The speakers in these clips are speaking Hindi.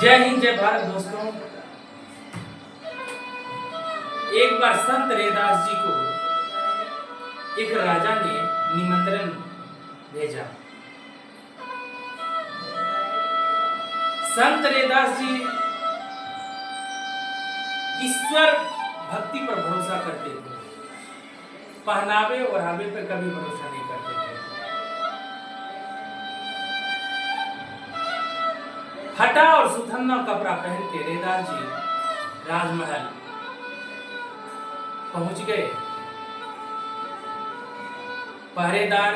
जय हिंद जय भारत दोस्तों। एक बार संत रैदास जी को एक राजा ने निमंत्रण भेजा। संत रैदास जी ईश्वर भक्ति पर भरोसा करते थे, पहनावे और ओढ़ावे पर कभी भरोसा नहीं करते थे। फटा और सुथन्ना कपड़ा पहन के रैदास जी राजमहल पहुंच गए। पहरेदार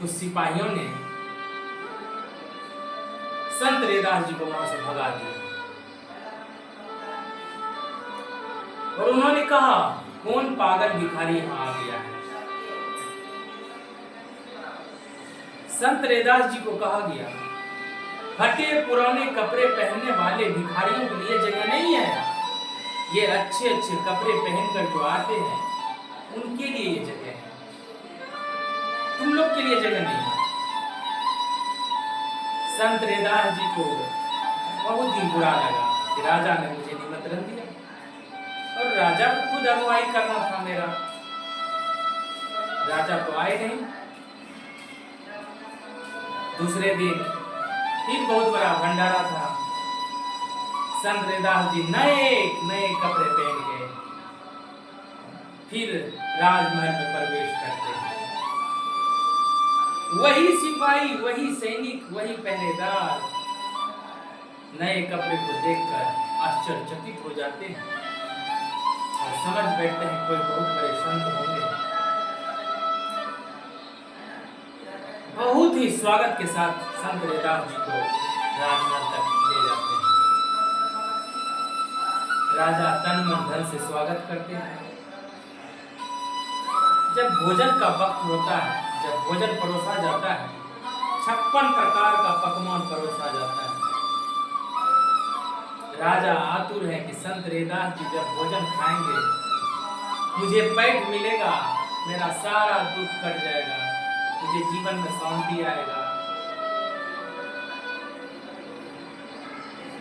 कुछ सिपाहियों ने संत रैदास जी को वहां से भगा दिया और उन्होंने कहा, कौन पागल भिखारी यहां आ गया है। संत रैदास जी को कहा गया, फटे पुराने कपड़े पहनने वाले भिखारियों के लिए जगह नहीं है। ये अच्छे अच्छे कपड़े पहनकर जो आते हैं उनके लिए ये जगह है, तुम लोग के लिए जगह नहीं है। संत रैदास जी को बहुत ही बुरा लगा कि राजा ने मुझे निमंत्रण दिया और राजा को खुद अगुवाई करना था मेरा, राजा तो आए नहीं। दूसरे दिन फिर बहुत बड़ा भंडारा था। संत रैदास जी नए कपड़े पहन गए, फिर राजमहल में प्रवेश करते हैं। वही सिपाही, वही सैनिक, वही पहरेदार नए कपड़े को देखकर आश्चर्यचकित हो जाते हैं और समझ बैठते हैं कोई बहुत बड़े संत होंगे। बहुत ही स्वागत के साथ संत रैदास जी को राजमहल तक ले जाते हैं। राजा तन मन धन से स्वागत करते हैं। जब भोजन का वक्त होता है, जब भोजन परोसा जाता है, 56 प्रकार का पकवान परोसा जाता है। राजा आतुर है कि संत रैदास जी जब भोजन खाएंगे मुझे पेट मिलेगा, मेरा सारा दुख कट जाएगा, मुझे जीवन में शांति आएगा।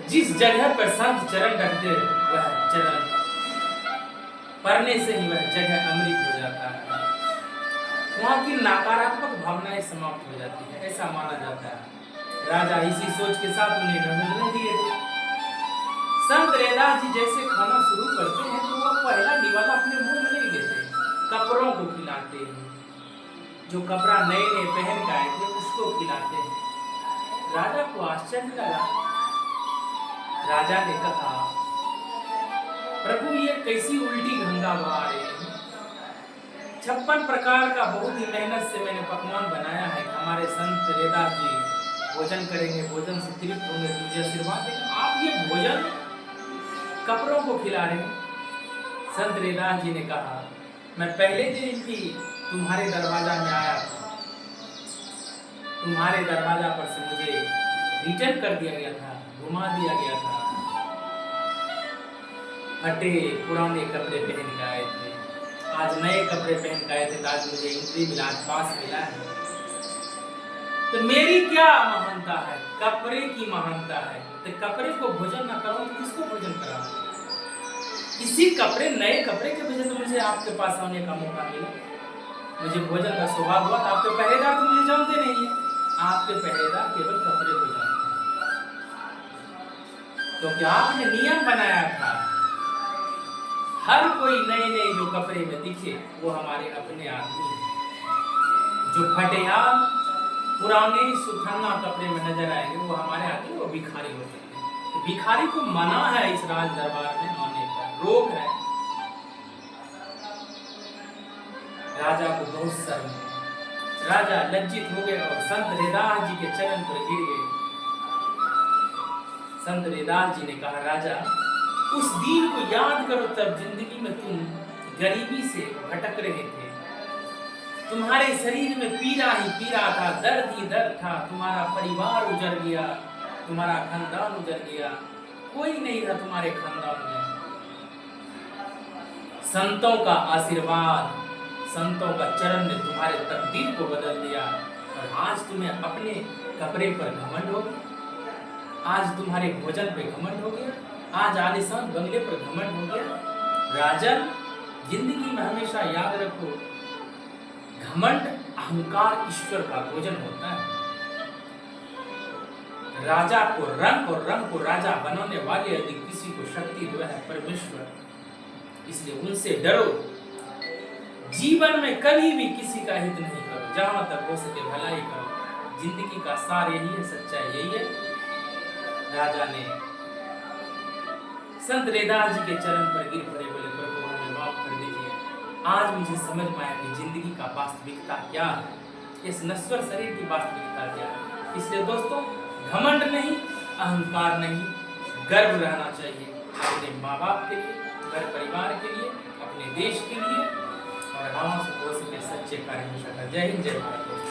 जिस जगह पर संत चरण रखते वह चरण पढ़ने से ही वह जगह अमृत हो जाता है, वहां की नकारात्मक भावनाएं समाप्त हो जाती है, ऐसा माना जाता है। राजा इसी सोच के साथ उन्हें निमंत्रण दिए थे। संत रैदास जी जैसे खाना शुरू करते हैं तो वह पहला निवाला अपने मुंह में नहीं लेते, कपड़ों को खिलाते हैं। जो कपड़ा नए पहन के आए थे उसको खिलाते हैं। राजा को आश्चर्य लगा। राजा ने कहा, प्रभु ये कैसी उल्टी गंगा बहा रहे हैं। 56 प्रकार का बहुत ही मेहनत से मैंने पकवान बनाया है, हमारे संत रैदास जी भोजन करेंगे, भोजन से तृप्त होंगे, मुझे आशीर्वाद देंगे, आप ये भोजन कपड़ों को खिला रहे हैं। संत रैदास जी ने कहा, मैं पहले दिन भी तुम्हारे दरवाजा में आया था, तुम्हारे दरवाजा पर से मुझे रिटर्न कर दिया गया था, घुमा दिया गया था। फटे पुराने कपड़े पहन के आए थे, आज नए कपड़े पहन के आए थे, आज मुझे एंट्री मिला, आज पास मिला है। तो मेरी क्या महानता है, कपड़े की महानता है। तो कपड़े को भोजन ना करो तो किसको भोजन कराओ। इसी कपड़े, नए कपड़े के वजह से मुझे आपके पास आने का मौका मिला, मुझे भोजन का सौभाग्य हुआ। आपके पहरेदार तो मुझे जानते नहीं है, आपके पहरेदार केवल कपड़े को जानते हैं, क्योंकि आपने नियम बनाया था हर कोई नए जो कपड़े में दिखे वो हमारे अपने आदमी हैं। जो फटेहाल पुराने सुथन्ना कपड़े में नजर आएंगे वो हमारे आदमी, वो भिखारी हो सकते हैं। तो भिखारी को मना है इस राज दरबार में आने पर, रोक है। राजा को बहुत शर्म, राजा लज्जित हो गए और संत रैदास जी के चरण पर गिर गए। संत रैदास जी ने कहा, राजा उस दिन को याद करो तब जिंदगी में तुम गरीबी से भटक रहे थे, तुम्हारे शरीर में पीड़ा ही पीड़ा था, दर्द ही दर्द था, तुम्हारा परिवार उजड़ गया, तुम्हारा खानदान उजड़ गया, कोई नहीं था तुम्हारे खानदान में। संतों का आशीर्वाद, संतों का चरण ने तुम्हारे तकदीर को बदल दिया और आज तुम्हें अपने कपड़े पर घमंड हो। आज तुम्हारे भोजन पे घमंड हो गया, आज आलिशान बंगले पर घमंड हो गया। राजन, जिंदगी में हमेशा याद रखो, घमंड अहंकार ईश्वर का भोजन होता है। राजा को रंग और रंग को राजा बनाने वाले यदि किसी को शक्ति जो है परमेश्वर, इसलिए उनसे डरो। जीवन में कभी भी किसी का हित नहीं करो, जहां तक हो सके भलाई करो। जिंदगी का सार यही है, सच्चाई यही है। राजा ने संत रैदास जी के चरण पर गिर पड़े, बोले प्रभु हमें माफ कर दीजिए। आज मुझे समझ में आया कि जिंदगी का वास्तविकता क्या है, इस नश्वर शरीर की वास्तविकता क्या है। इसलिए दोस्तों, घमंड नहीं, अहंकार नहीं, गर्व रहना चाहिए अपने माँ बाप के लिए, घर परिवार के लिए, अपने देश के लिए, और हम हो सके सच्चे कार्य हमेशा। जय हिंद, जय भारत।